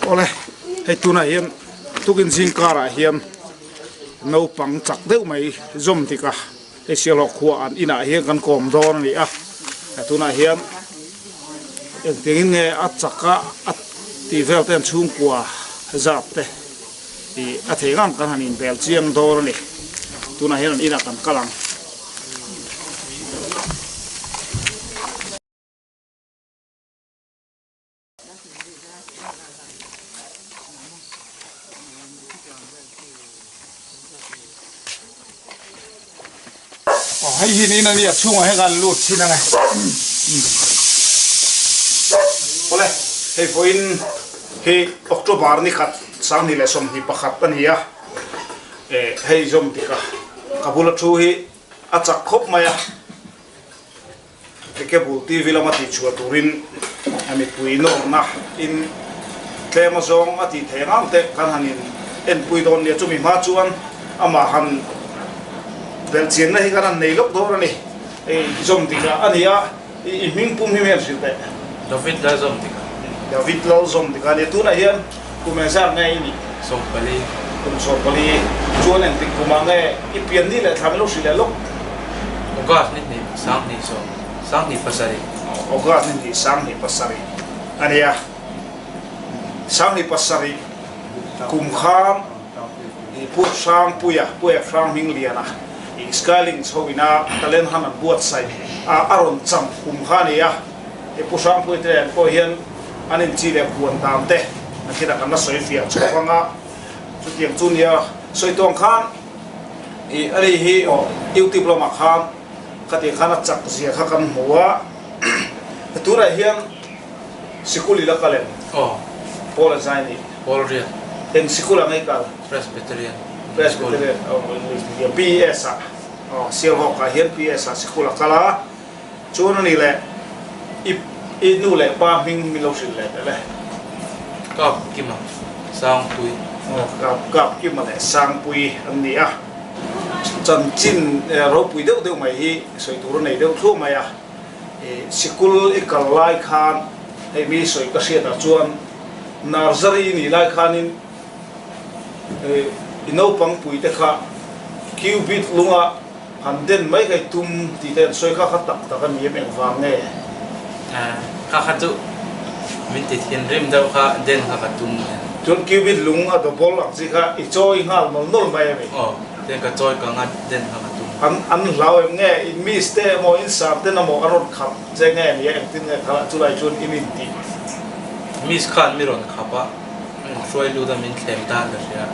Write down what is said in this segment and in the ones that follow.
ole hei tuna hiam tukin zingkara hiam no pang chak deuh mai zom tika hei sialok khuwa an ina hiam kan kom don ni a tuna hiam eng tingin nge at chaka at ti vel ten chung kwa zap te i athengang kan hanin bel chiang dor ni tuna hiam ina kan kalang hay hin ina ni chung hay gan lut sin ngai ole hei foin hei October ni khat sang ni le som hi pakhat ania hei zom tika kabula thu hi achak khop maya ke bu tv lama ti chu turin ami pui no na in tlema zong ati thengang te kan hanin en pui don ni chumi ma chuan ama han bel chiang na hi kan nei lok dor ani zom tika ania i ming pum hi mer silte David la zom tika David lo zom tika ni tu na hian kumesa ngai ni som pali kum so pali chuan en tik kumange i pian ni le tham lo sile lok ogas ni sang ni pasari ogas ni sang ni pasari ania sang ni pasari kum kham i pu sang puya sang ming liana i scaling chowina talen han buat sai aron cham kum khania e pu sang pu te ko hian anin chi le buan tam te akira kan na soi fia chawanga chu tiang chunia soi tong khan i ari hi o youtube lo ma khan kati khana chak zia kha kan huwa tura hian sikuli la kalen Paul zaini Paul ria en sikula ngai kal Presbyterian PS sial ho ka hian PS sikula kala chuan ni le i nu le pa ming mi lo sil le kap kima sang pui kap kima le sang pui an ni a chan chin ro pui deuh mai hi soi tur nei deuh thu mai a sikul i kal lai khan hei mi soi ka sia da chuan nursery ni lai khanin ino pang pui te kha qubit lunga handen mai kai tum ti ten soi kha tak tak an yem eng wang nge kha khatu min ti thian rim dau kha den kha tum chon qubit lung a do bol ang chi kha I choi ngal nol mai mi ten ka choi ka ngat den kha tum an lau em nge in mi ste mo in sam te na mo aron khap che nge ni eng tin nge khala chulai chun in ti mis khan miron khapa soi lu da min thlem dan da ria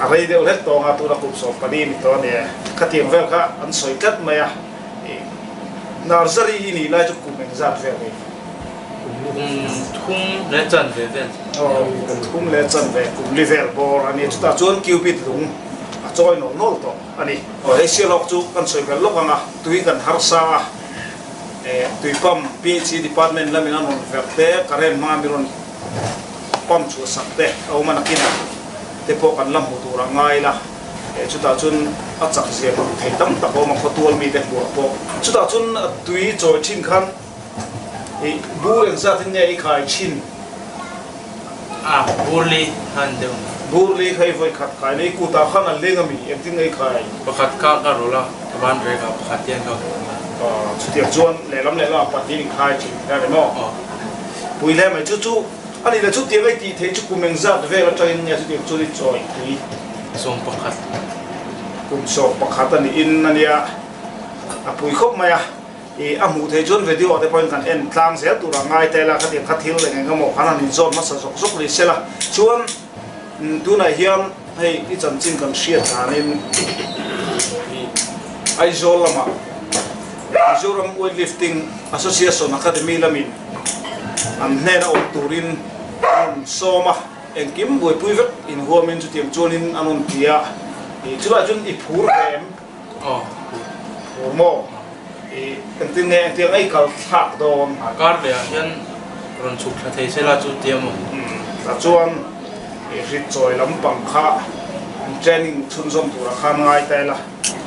a rei de let to nga tu na kup so pani mi to ne khatim vel kha an soi kat maya nursery ni la chu kum eng zat vel ni thum le chan ve vel thum le chan ve kum level bor ani chu ta chuan qubit lung a choi no nol to ani he sialok chu kan soi vel lok anga tui kan har sa tui pam PhD department la min an verte karen ma miron pam chu sakte au manakina te po kan lam mutura ngai la chu ta chun a chak zia ko thei tam ta ko ma khotual mi te po chu ta chun tui choi thin khan bu eng za tin ne I khai chin burli han de burli khai voi khat khai nei ku ta khan an lenga mi em tin nei khai pakhat ka rola ban re ka pakhat tian ka chu tiang chuan le lam pa ti khai chi da re mo pui le mai chu ani la chu tiang ai ti thei chu kumeng za ve la train nya chu tiang chu li choi tui som pakhat kum so pakhat ani in ania a pui khop maya amu thei chun video te point kan en tlang se tu ra ngai te la khatin khathil le ngai mo khanan in zon ma sa sok ri sela chuan tu na hiam hei I chan chin kan shia thanin ai zol lama Mizoram Weightlifting Association Academy lamin am hena o turin soma engkim boi puivet in huamin chu tiam chuanin anon tia chula chun I phur em mo tin nge tiang ai kal thak don kar le hian ron chuk tha thei sela chu tiam ta chuan rit choi lam pang kha training chun zom tura khan ngai taila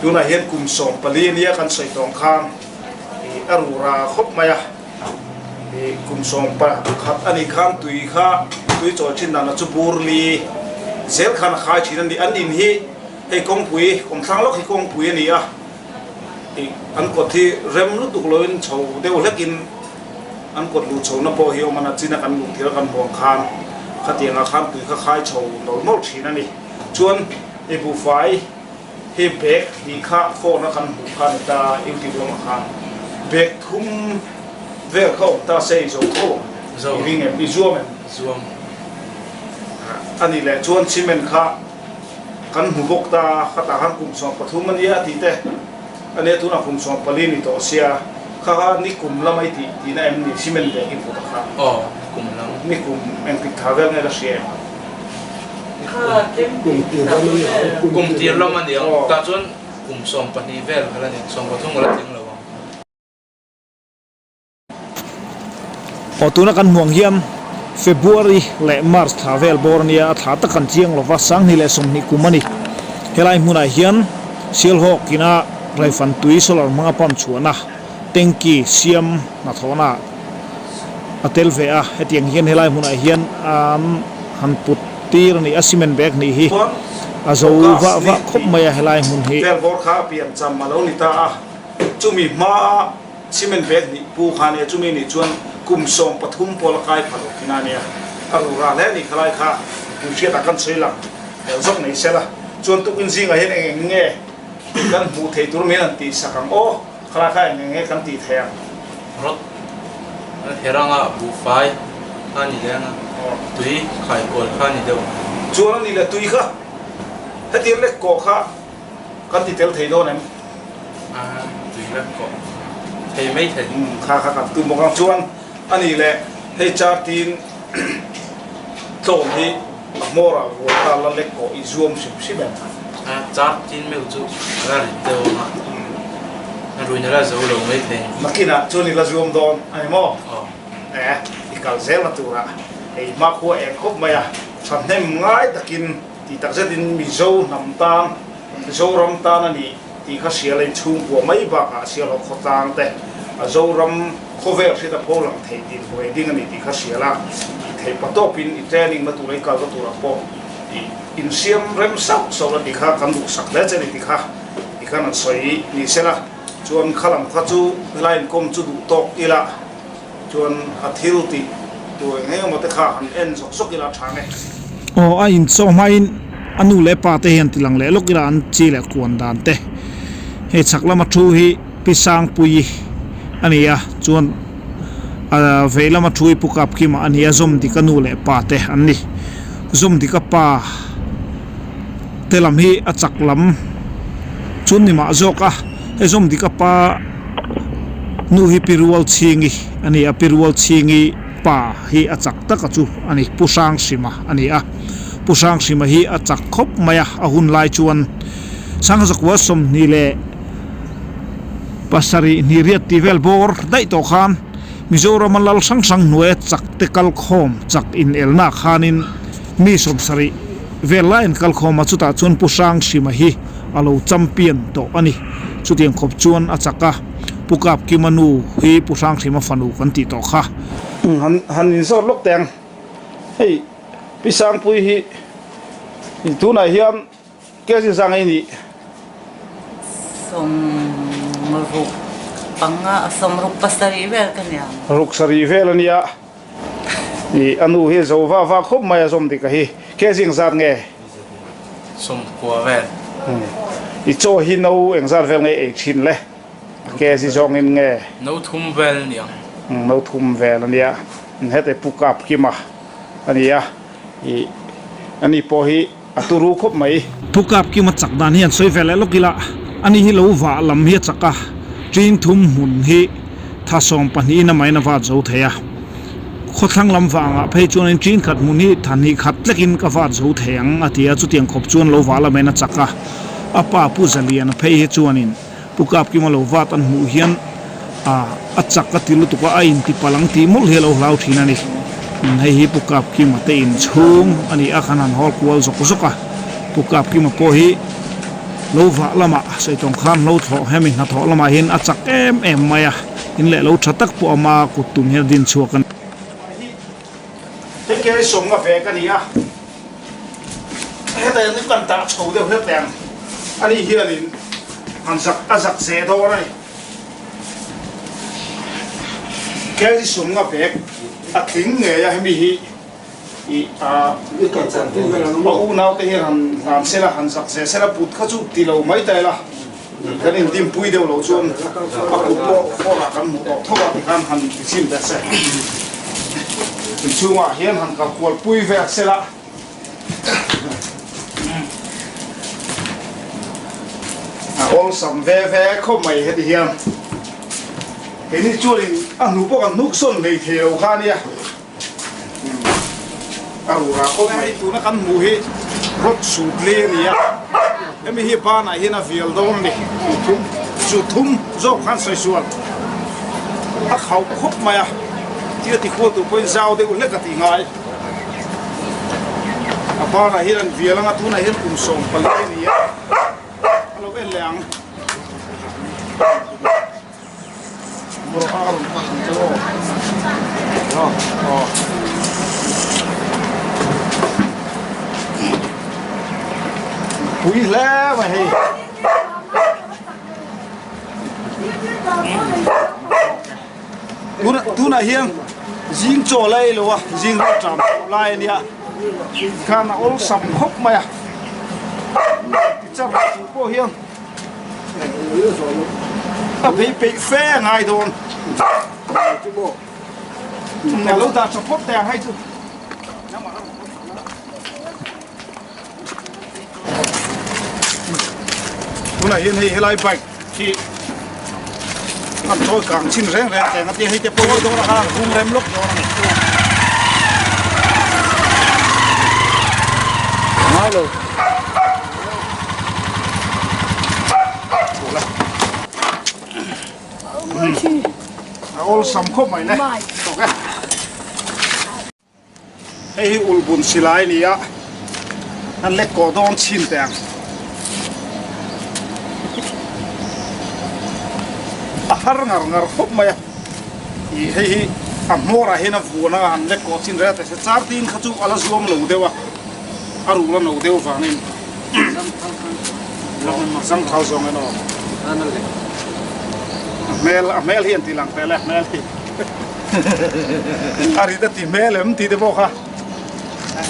tuna hian kum som pali nia kan soi tong khan arura khop maya kum som pa khat ani khan tui kha ตุยโจชินนันจุบูรลีเซลขันขายชินันดีอันอินฮีให้กงปุยกงทั้งล็อกให้กงปุยนี่อ่ะอันกดที่เริ่มลุตุกลอยน์โฉวเดี๋ยวเล็กินอันกดลุโฉวนับโปฮิโอมันจีนักกันลุที่ละกันห่วงคานขัดยังอาคารตุยขายโฉวโดนมดชินันนี่ชวนไอ้ผู้ฝ่ายให้เบรกดีข้าโฟนักกันบุคคลตาอิวติลงอาคารเบรกทุ่มเวลเข้าตาเซย์โซ่โซ่วิ่งเอ็มอิจวมอันนี้แหละชวนชิมเมนข้ากันหูบกตาขัดอาหารกลุ่มสองปฐุมมันยาตีเตอันนี้ตัวนักกลุ่มสองปลีนี่ตัวเสียข้านี่กลุ่มละไม่ตีน่าเอ็มนี่ชิมเมนเด็กอินพุตข้าอ๋อกลุ่มละนี่กลุ่มเอ็มติดทาวเวลนี่ละเสียกลุ่มตีละมันเดียวแต่ชวนกลุ่มสองปนีเวลอะไรเนี่ยสองปฐุมอะไรจริงหรือวะพอตัวนักการเมืองเยี่ยมเฟบรุรีและมาร์ชทาเวลบอร์เนียถ้าตะกันเชียงลว่าสังนี่แหละสมนิกุมันนี่เฮลัยมุนายเฮียนเซียลฮอกกินาไรฟันตุยสลารมังปั๊มชวนะเต็งกีเซียมนัทวนาอัตเตลเวะเฮตียงเฮียนเฮลัยมุนายเฮียนหันปุตตีรนี่อาซิเมนเบกนี่ฮีอาโซวะคบมาเฮลัยมุนฮีเวลบอร์ข้าเปลี่ยนจำมาแล้วนี่ตาจุมีมาซิเมนเบกนี่ปูขานเนี่ยจุมีนี่ชวนกลุ่มสองปฐุมพลกายผลุกินาเนี่ยอารุราและนี่ใครค่ะผู้เชี่ยวชาญกันสวยหลังเดี๋ยวส่งไหนเสร็จละจวนตุกินซิงอะไรเองเงี้ยกันผู้เทตุรมีนันตีสักคำโอ้ใครค่ะเงี้ยกันตีแทงรถเฮรังอ่ะบุฟายข้านี่เดียวนะตุยขายกอลข้านี่เดียวจวนนี่แหละตุยค่ะถ้าตีเล็กโกค่ะกันตีเตลเทโดนั่นตุยเล็กโกเทไม่เทค่ะครับตุยมองจวนอันนี้แหละให้จาร์ตินโตที่มอราวัวตาละเล็กก็อิจวมสิบแบบจาร์ตินไม่รู้จุดอะไรเดียวนะรู้นี่ละจะรู้ไม่เพียงนักกินอ่ะช่วงนี้ละจวมโดนไอ้หม้ออีกการเซลล์ตัวละไอ้มาคัวเองครบไหมอ่ะฉันให้ง่ายตะกินที่ตักเสดินมีโซ่น้ำตาลโซ่รำตาลนี่ที่เขาเสียเลยชุ่มหัวไม่บักอ่ะเสียเราขดตางแต่โซ่รำเขาเวลสิตาโพลังเทดินหัวดิ้งอันนี้ที่เขาเสียละเทปโต้ปินอีเจนิงมาตัวเล็กก็ตัวละโปอินเซียมเริ่มสับโซลที่เขากันดูสักแล้วจะนี่ที่เขานั่นสวยนี่เสร็จละจวนขลังเขาจูไลน์กลมจูดูตกอีละจวนอาทิตย์ที่ตัวเงี้ยมันจะขาหันเอ็นสกอีละทางเนี่ยอ๋ออินโซมาอินอนุเลปาเตเห็นติลังเลลูกอีละอันจีเลกวนดานเตเฮชักละมาทูฮีพิสังปุยอันนี้อ่ะจวนเวลามาช่วยปุกับกิมาอันนี้ซอมดิกานูเลปาเตอันนี้ซอมดิกาปาเทลัมฮีอัจักลัมจุนนี่มาจอกะไอซอมดิกาปานูฮีพิรัวชิงีอันนี้พิรัวชิงีปาฮีอัจักตะกัจูอันนี้ปุสังสิมาอันนี้ปุสังสิมาฮีอัจักคบมายะหุ่นลายจวนสังจักวสมนี่เลปัสสรีนิริยติเวลบอร์ได้ต่อขานมิโซรามันลลสังหน่วยจักเตกัลคอมจักอินเอลนาขานินมีสมสรีเวลาอินกัลคอมมาจุดจวนผู้สร้างสิมาฮีอาลูจัมเปียนโตอันนี้จุดยังขบจวนอาจักะปุกับกิมานูฮีผู้สร้างสิมาฟันูกันติต่อค่ะหันอินสอดลูกแตงเฮ้ยพี่สร้างปุยฮีตัวไหนเฮียมแกสิสร้างไอ้นี่ส่งรูปปังส่งรูปปัสสรีเวลกันเนี่ยรูปสรีเวลเนี่ยนี่อนุเฮโซฟ้าคบมาสมติกะฮีแค่สิ่งสัตว์ไงสมกัวเวลอีโจฮินเอาเองสัตว์เวลไงเอกชินเลยแค่สิจองเงินไงนูทุ่มเวลเนี่ยนูทุ่มเวลเนี่ยเฮ็ดไอ้ปุกับกิมาอันนี้อันนี้พอฮีอัตุรูคบไหมปุกับกิมาจักดานเฮียนสวยเวลลูกกีฬาอันนี้ฮิโลวาลำเฮียจักะจีนทุ่มหุ่นฮีถ้าส่งปันนี้น่ะไม่น่าว่าจะเอาเทียขดทั้งลำฟังไปจวนจีนขัดมุนีทันนี้ขัดเล็กินกับว่าจะเอาเทียงอาทิตย์จุดยังขบจวนโลวาลไม่น่าจักะอาป้าผู้เจริญไปเหตุจวนินปุกอับกิมาโลวาตันหูเฮียนอัจฉริยะลุตุกว่าอินที่พลังที่มุลเฮโลลาวที่นั่นนี่ให้ฮิปุกอับกิมาเตอินชุ่มอันนี้อาคานันฮอลกวลสกุสกะปุกอับกิมาโพฮีโลวาละมาใส่ตรงข้ามโลทอให้มินทอละมาเห็นอัจฉริยะมายะอินเล่โลชัตักปูอามากุตุมเฮดินชัวกันเด็ก cái sống ngập về cái này à hết đây nó cần tạ chầu đều hết đèn anh đi hier liền hắn giặc dễ thôi này cái sống ngập về tiếng nghề ya mi hi u nào cái hắn sẽ là hắn giặc dễ sẽ là bút khát chút tì lâu mấy tay là cái này tìm bùi đều lâu chuan bút bỏ là cái mũ đó thôi thì hắn xin được sẽ chung à hiện hắn cả quần bùi về sẽ là ôn sắm về không mày hết hiện cái này chuột thì anh núp vào núp xuân này theo khan nha anh ra không mày tụi nó ăn mù hết rất sụt lên nha em hi ba này hiện là việc đâu này sụt thum dốc khan soi suan ác hậu khóc mày à chia thì khô tụi bên giao để uống lấy cái tiếng ngay ba này hiện là việc là tụi này hiện cùng sống phải lên nha alo bên làng quý lẽ mà hì tu na hiang jing cho lai lo wa jing ro tram lai nia kana ol sam khop ma ya char tu ko hiang a bị phê ngay đồn nhà lâu ta cho phốt đèn hay chứ tu này hiện hay lại bạch thì ăn thôi càng xin rèn rèn cái ngắt hay tiếp bôi đó là hàng hung rem lúc đó nói luôn ol sam khop mai ne okay hei ul bun silai ni ya an le ko don chin tang a har ngar khop mai i hei amora hena vuna an le ko chin ra te char tin khachu ala zuam lo dewa aru lo no dewa fa nin sam thau zong no anale mel hiện thì lăng tay mel thì ari đã tìm mel em thì để bao ha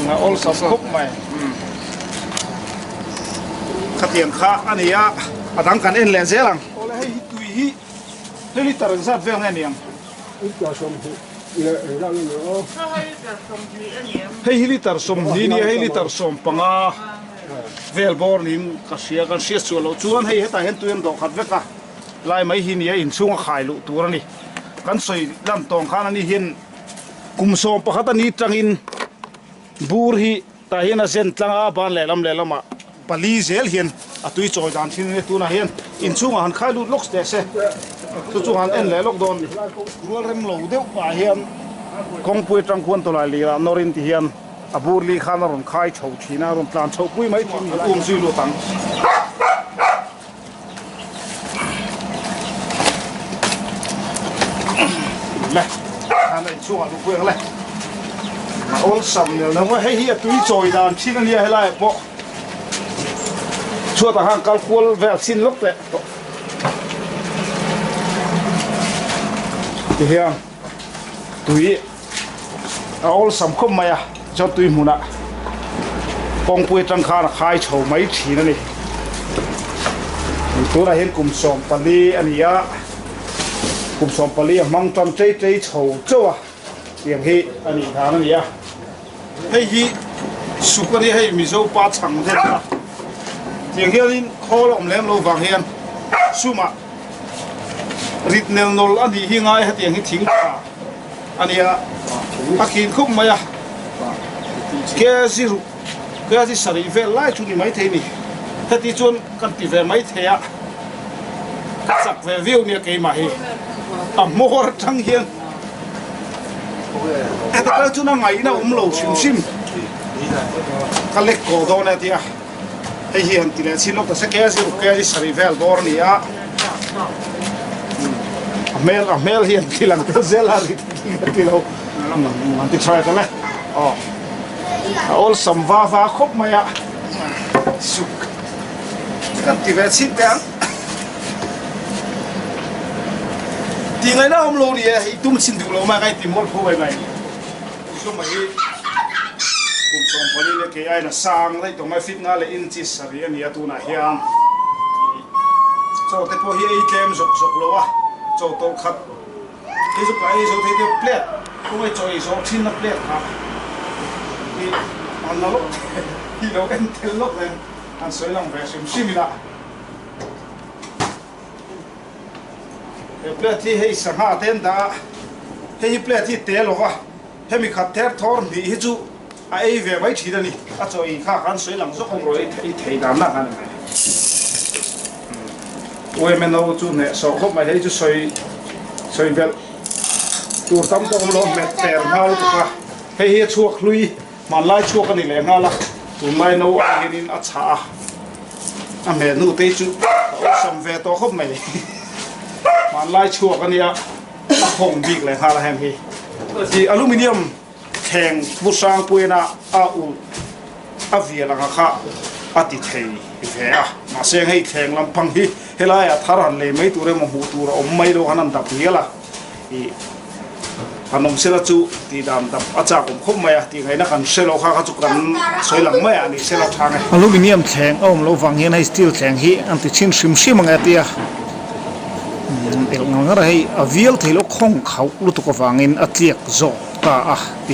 là all sắp khúc mày khát tiền khá anh ấy à đang cần em lên dễ lắm ôi hay tùy hi lấy lít tờ sát về nghe niệm hay lít tờ sôm gì nè hay lít tờ sôm panga vel bor nim cái xia chuột lâu chuan hay hết ta hết tuyên độ khát vết cả lại mấy hình này in xuống khai lụ tour này căn soi làm tòng khăn này hiện cùng sôm pakhat ani trangin bur hi ta hian a zen tlanga ban le lam ma pali zel hian a tui choi dan thin ne tu na hian in chunga han khai lut lok te se tu chu han en le lok don rual rem lo deuh pa hian kong pui tang khun to lai li ra norin ti hian a bur li khan ron khai chho thina ron plan chho pui mai thim zui lu tang này anh ấy xuống ở vùng này mà ôn sầm nhiều nó hay hi túi trồi đàn xin anh hay lại bộ chua ta hàng cal cuol về xin lúc đấy thì hiền túi ôn sầm không mày à cho túi mùn ạ con quê trăng kha là khai chầu mấy chỉ nữa này tôi là hiện cùng sòng pali anh ấy cùng sòng pali mang tròn trái chầu châu à tiếng hi anh ấy thằng này à hay hi suka đi hay miso pa chẳng thế nào tiếng hi anh khó lắm lem lâu vàng hiền suma rít nel nol anh ấy hi ngay hay tiếng hi thính cả anh ấy à akin không mày à cái gì sari về lại chúng mình mấy thế này thế thì chuan cần tì về mấy thế à sắp về view này cái mà hi mua trăng hiền cái chỗ nào ngày nào lâu sim cái lek cổ đó này thì à hay hiền thì là xin lúc sẽ cái gì sari về bor này à mel hiền thì làm cái gì là thì lâu anh thích chơi cái này all sam va khop maya suk kan ti ve sit dan ti ngai na om lo ni e tum sin du lo ma kai ti mol pho bai bai so mai kum som poli le ke ai na sang lai to mai fit nga le in chi sari ani atu na hiam so te po hi ai tlem zok lo wa cho to khat cái giúp cái số thế tiêu plate không phải chơi số chín là plate hả thì anh nó lúc thì đâu em theo lúc này anh soi lòng về xem sim là cái plate thì hay sang hạ tên đã hay plate thì té rồi à hay mình khát thèm thor thì hết chú ai về mấy chỉ đó đi à chơi khác anh soi lòng rất không rồi thấy đám nào anh này ôi mình đâu chú này số không phải thấy chú soi vềตัวตั้มตรงลมเม็ดแต่เงาตัวให้เฮียชัวคลุยมันไล่ชัวกันนี่แหละเงาละตัวไล่โน้อันนี้อัจฉาอันเมนูเตจุสัมเวตัวเขาไม่มันไล่ชัวกันนี่อะคงบีกเลยฮะละแฮมฮีที่อลูมิเนียมแข็งบุษางปุยนะอาเวียละค่ะอาติเทยเวียมาเสียงให้แข็งลำพังฮีเฮลัยทารันเลยไม่ตัวเรื่องหูตัวอมไม่รู้ขนาดตับเฮียละขนมเสลจูที่ดำตับอาจารย์ผมคบมาที่ไงนักการเซลล์ข้าจุกันสวยหลังไม่อันนี้เซลล์ทางไงอลูมิเนียมแข็งเราฟังเห็นให้สตีลแข็งฮีอันที่ชิ้นชิมมังเอตียเดี๋ยวงั้นอะไรวิลที่เราคงเขาลุตุกฟังเห็นอัตเลียกโจก็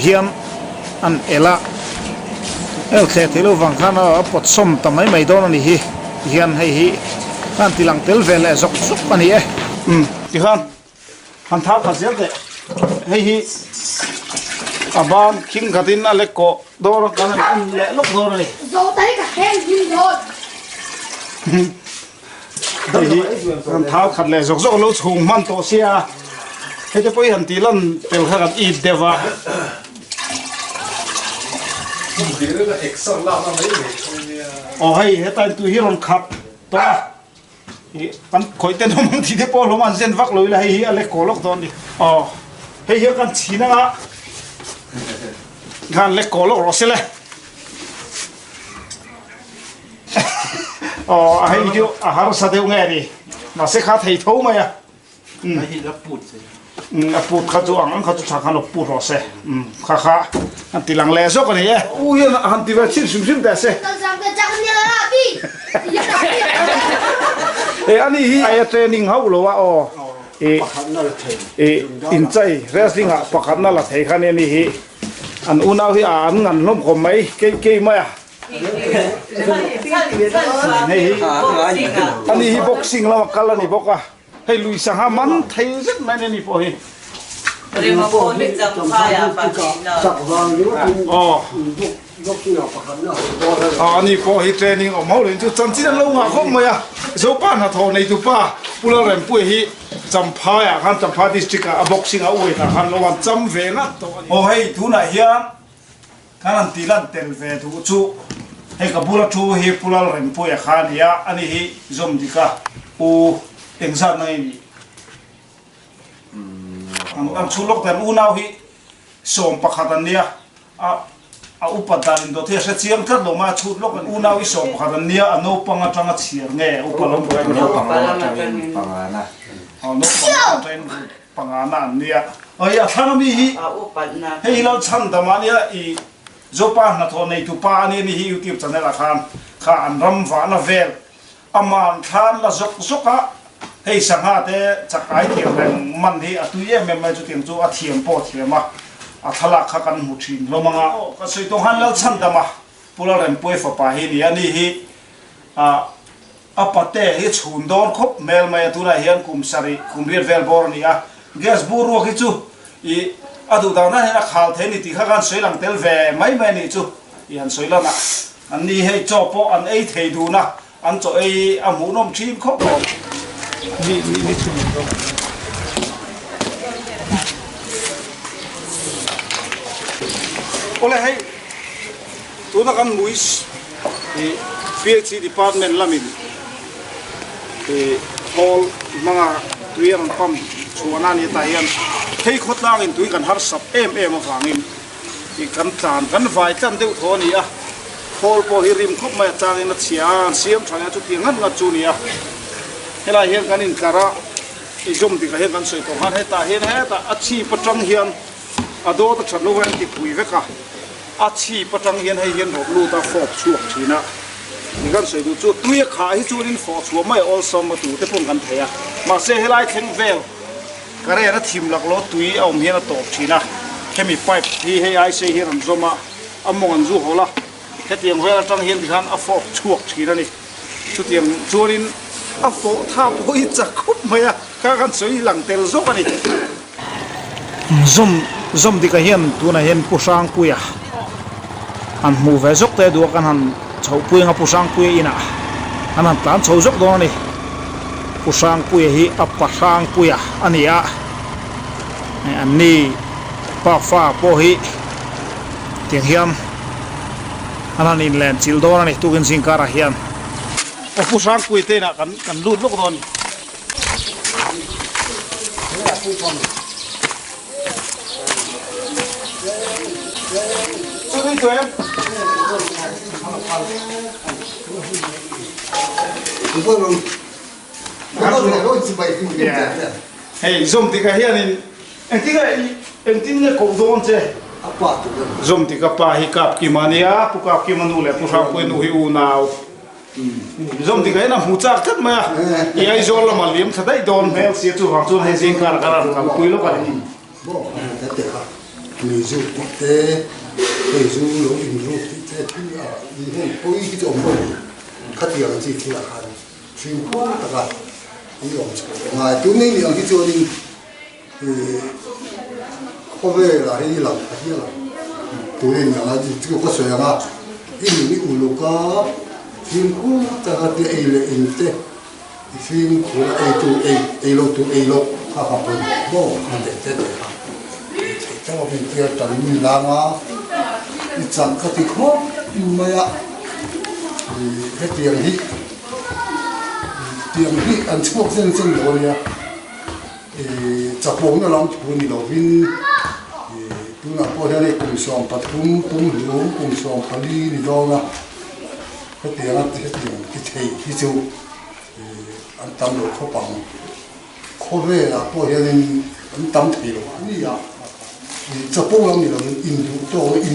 เฮียนอันเอล่าที่เราฟังข้างนั้นปดส้มทำไมไม่โดนนี่เฮียนให้อันที่หลังเตลเวลจกซุกอันนี้ที่ขันท้าขัดเสียเลยให้อาบ้านคิงขัดินอะไรก็โดนกันเละลุกโดนเลยโดนได้กับแค่ยิงโดนให้ขันท้าขัดเลยจกลุกหุ่มมันโตเสียให้จะไปหันตีลันเตลขัดอีเดวะอ๋อให้ตายตัวฮิรอนขับตัวกันคอยเต้นมันที่ที่พอลงมันเส้นวักเลยให้อะไรโกลกตอนนี้อ๋อให้กันชีนะงานเล็กโกลกรอสิเลยอ๋อให้เดียวอาหารสัตว์เดียวไงดิมาเสกขาไทยทุ่มไหมอ่ะให้รับปูดสิปูดเขาจะอ่างเขาจะฉากขนมปูดรอสิข้าอันตีหลังแล่ซอกกันนี่อุ้ยอันตีว่าชิมแต่สิอันนี้ไอ้เทรนนิ่งเขาบอกว่าอินใจเรสลิงอ่ะประคับนั่นแหละเทคันนี้อันอุณาที่อ่านงานล้มคมไหมเกี่ยไหมอ่ะอันนี้บ็อกซิ่งแล้วมากันแล้วนี่บอกว่าให้ลุยสังหามันไทยสักไหมนี่พอเห็นอันนี้พอเห็นเทรนนิ่งออกมาเลยจุดจันทร์ที่นั่นลงอ่ะเขาไม่อ่ะโซป้าหน้าทอในตัวป้าปุระเรนปุยฮีจำพายอ่ะขันจำพาดิสติกอ่ะบ็อกซิ่งอ่ะอุ้ยนะขันระวันจำเวนัดตัวโอ้ให้ทุนอ่ะเฮียขันตีลันเตลเวทุกชูให้กับปุระชูฮีปุระเรนปุยอ่ะขันเฮียอันนี้ฮีจอมดิกะอูเอ็งซันนั่นนี่อันชุลกแต่อูน่าฮีส่งประคัตันเนี่ยอุปทานอินโดเทียเชียงทัดลงมาชุดลกกันอูน่าวิส่งประคัตันเนี่ยอันโนปังอาจังอาเชียงเงี้ยอุปลงไปโนปังอาจังปังอานะโนปังอาจังปังอานะเนี่ยท่านมีฮีให้เราชันแต่มาเนี่ยโจป้าหน้าทอนในตุป้านี่มีฮียูทิวจันเนละข้าอันรำฟ้านาเวลอามันท่านละสุกะให้สังหารเตจากไอเทียมแมงมันที่ตุยแมงไม่จุดเทียมจูอาเทียมปอเทียมมาทลากขักันมุชินลงมาก็สุดตรงหันแล้วชันแต่มาพวกเราเรียนป่วยฝ่าป่าฮีนี่ฮีปัตเต้ฮีชุนโดนคบเมลมาตัวไหนเฮียนคุมสารีคุมเรียนเวลบอร์นี่แกสบูรัวกิจูดูดาวนั้นเห็นข่าวเทนิติข้ากันสวยหลังเตลเวไม่นี่จูยันสวยแล้วนะอันนี้ให้จอบอันไอเทดูนะอันจะไออาหมูนมชีมครบนี่ชุดโอ้เลยให้ตัวนักการมุ้ยPhD department ละมินฮอลมังตัวยันปั๊มชัวนั่นนี่ตายันให้ขดล่างอินตัวกันฮาร์สับมาฟังอิน i kan tan kan vai tan deuh thaw ni a hol po hi rim khop mai changin a chian siam thanga chu ti ngat ngat chu ni a helai hian kan in kara i zum ti ka hian kan soi tong han heta hian heta a chi patang hian a do ta thalo wen ti pui veka a chi patang hian hei hian rok lu ta fop chuak thina ni kan soi du chu tuia kha hi chu in fo chu mai also ma tu te pon kan theya ma se helai theng vel kare na thim lak lo tui om hian a top thina chemi pipe hi hei ai se hian an zoma among an zu hola hetiang vel atang hian khan a fop chuak thina ni chu tiang churin a fo tha po i cha khup maya ka kan soi lang tel zok ani zum di ka hian tuna hian pusang puya an mu ve zok te du kan han chau puya nga pusang puya ina an han tan chau zok do ani pusang puya hi a pasang puya ani a an ni pa fa po hi tiang hiam an han in len chil do ani tukin singkara hian a pusang puya te na kan lut lok do ani Sudah itu ya. Hei, zoom tiga hianin, engtinya kau doang je. Apa tu? Zoom tiga pahi kap kimania, pukap kimanule, pusap kuin uhi unau. Zoom tiga hian mucak kat maya. Ia izol la maliam sadai don mel sia tu hang tu hei singkar karan kam kuilo kan. Bo, tete ha. Ni zu tete, hei zu lo in zu tete tu a, ni hei poi ki tu ombo. Kati ang ji ti a kan. Fin ko ta ka. Ni om chu. Ngai tu ni ang ki chu ni ko ve la hei la ka hi la. Tu ni na ji tu ko so ya ma. Ni u lo ka. Fin ko ta ka ti ei le in te. Fin ko ei lo ha ha po. Bo, tete ha. Trong việc kia tận mình làm á, đi chẳng có thì khó mà ya, cái tiền đi ăn chuộc dân rồi ya, chặt bông nó làm chụp đi đầu viên, tu nào có thể này cùng sống bắt cùng hiểu cùng sống phát đi đâu na, cái tiền cái thầy cái chú, ăn tắm rồi khó bằng, khó về là có thể nên ăn tắm thầy rồi, như ya. Cho bông lắm thì là in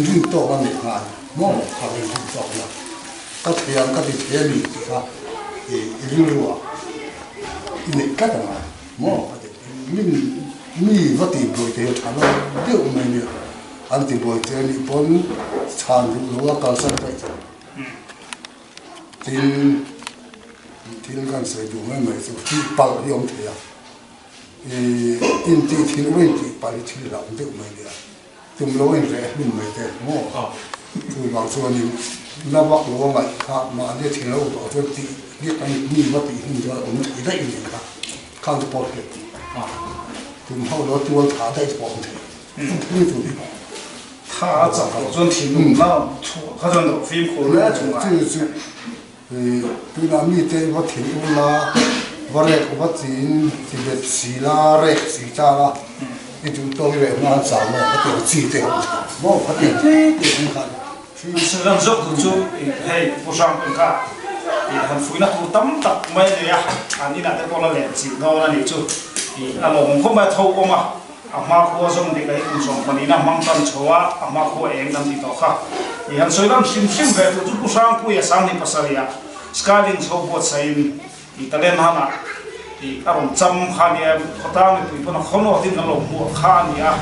dung to mà mình hàng, mỏ hàng in dung to là các thằng các thầy mình thì sao, in lúa, in cái mà mỏ mình vắt tiền bồi tiền thằng nó đều mình được, ăn tiền bồi tiền đi bốn chăn lúa cao sản vậy, tiền cái sử dụng mấy số thì bao nhiêu thế à? In ti thiên nguyên ti bari thiên làm được mấy đứa, tụm lối rẽ luôn mấy thế, mò, tụi bảo cho nên nó bắt lúa vậy, khác mà đi thiên lâu đó cho ti, đi cái gì mà ti hình cho ông thấy đấy gì cả, không được bỏ hết, tụm hậu đó tụi thả đấy bỏ thế, như tụi他找准题目，那他准到飞过来中啊。就是，对那米的我听过啦。我嘞，我真这个是啦，嘞是咋啦？你就到那边那站嘞，我就记得，我发现这很看。是让做工作，嘿，不上不干，很费那图当当没的呀，啊，你那得帮他练习，那你就，那龙后面偷过嘛，阿妈过中的个工作，嘛你那忙干错啊，阿妈过硬干的多哈，你看虽然心的都不上不也上的不是呀，scaling 错过才。Italian hana, di arom jam khania khotang ni pun khono tin ngalo mu khania.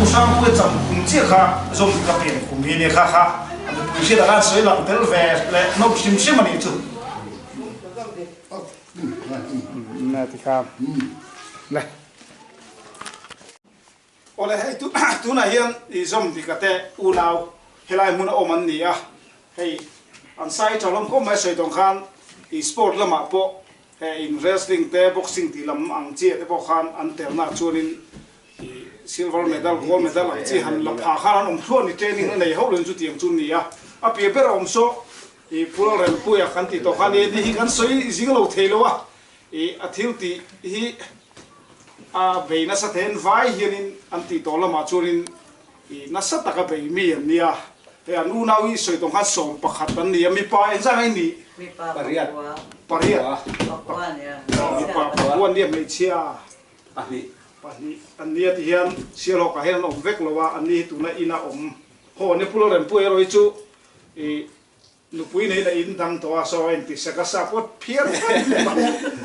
Usang pui jam kumchi kha zom kapin kumini kha kha. Anu puisi dalan soi lang tel ve le no sim ani chu. Na ti kha. Le. Ole hei tu na hian I zom di kate unau helai mun oman ni a. Hei an sai chalom ko mai soi tong khan sport lama po in wrestling te boxing ti lam ang che te po khan an terna chuanin silver medal gold medal ang chi han la pha khan om thon ni training nei ho len chu tiang chun ni a pe ber om so pura rel pu ya khan ti to khan ni hi kan soi jinglo thelo a athil ti hi a beina sa then vai hianin an ti to lama chuanin nasa taka be mi an nia he an unawi soi tong han som pakhat an ni mi pa en zang ni Mi pa pariat Papuan ya. mi pa wan ni me chia ahli pani an nia ti hian sialo ka hen om vek lowa an ni tu na ina om ho ne pulo ren pu eroi chu nupui nei na in dang to so en ti saka sapot phiar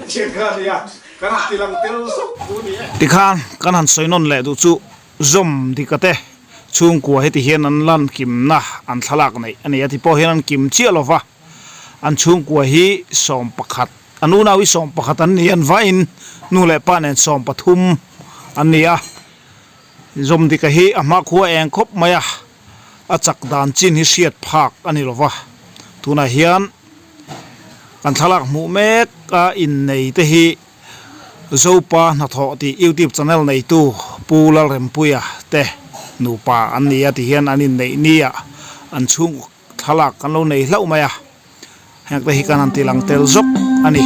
cheka ya kan tilang tel so ku ni tikhan kan han soinon le du chu zom dikate chung kwa heti hian an lan kim na an thalak nei ani ati po hian an kim chialova an chung kwa hi som pakhat anuna wi som pakhat an ni an vain nu le panen som pathum an nia zom dika hi ama khuwa eng khop maya achak dan chin hi siat phak ani lova tuna hian kan thalak mu mek a in nei te hi zopa na tho ti YouTube channel nei tu pulal rempuya te nupa an nia ti hian anin nei nia an chung thalak kan lo nei hlau maya hek te hi kan an tilang tel zok ani